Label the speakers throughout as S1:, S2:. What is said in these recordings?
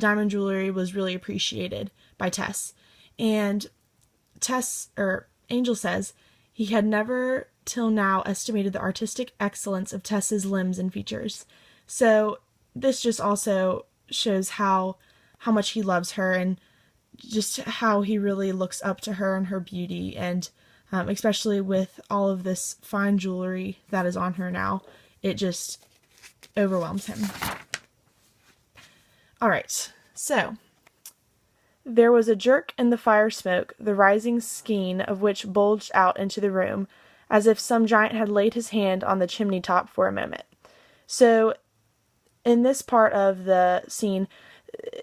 S1: diamond jewelry was really appreciated by Tess. And Angel says he had never till now estimated the artistic excellence of Tess's limbs and features. So this just also shows how much he loves her, and just how he really looks up to her and her beauty, and especially with all of this fine jewelry that is on her now, it just overwhelms him. Alright, so there was a jerk in the fire smoke, the rising skein of which bulged out into the room, as if some giant had laid his hand on the chimney top for a moment. So, in this part of the scene,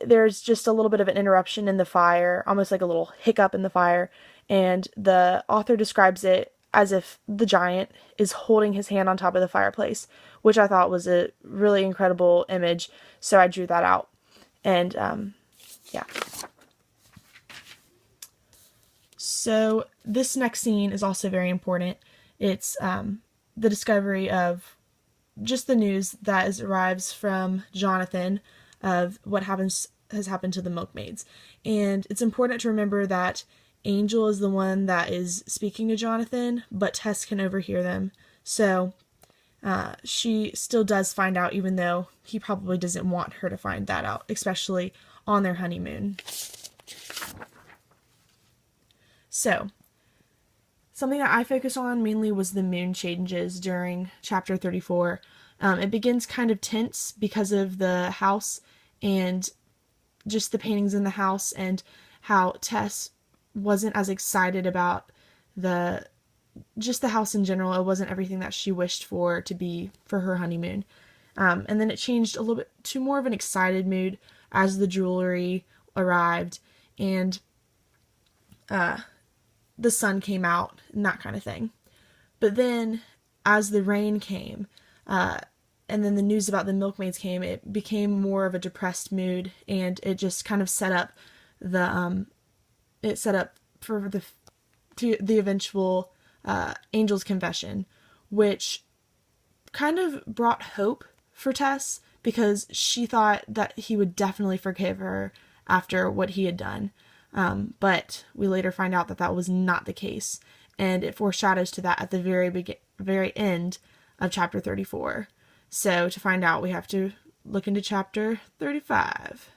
S1: there's just a little bit of an interruption in the fire, almost like a little hiccup in the fire, and the author describes it as if the giant is holding his hand on top of the fireplace, which I thought was a really incredible image, so I drew that out. And, yeah. So, this next scene is also very important. It's the discovery of just the news that arrives from Jonathan of what has happened to the milkmaids. And it's important to remember that Angel is the one that is speaking to Jonathan, but Tess can overhear them. So she still does find out, even though he probably doesn't want her to find that out, especially on their honeymoon. So, something that I focus on mainly was the moon changes during chapter 34. It begins kind of tense because of the house and just the paintings in the house, and how Tess wasn't as excited about the house in general. It wasn't everything that she wished for to be for her honeymoon. And then it changed a little bit to more of an excited mood as the jewelry arrived and the sun came out and that kind of thing. But then as the rain came, and then the news about the milkmaids came, it became more of a depressed mood, and it just kind of set up for the eventual Angel's confession, which kind of brought hope for Tess, because she thought that he would definitely forgive her after what he had done. But we later find out that that was not the case, and it foreshadows to that at the very end of chapter 34. So to find out, we have to look into chapter 35.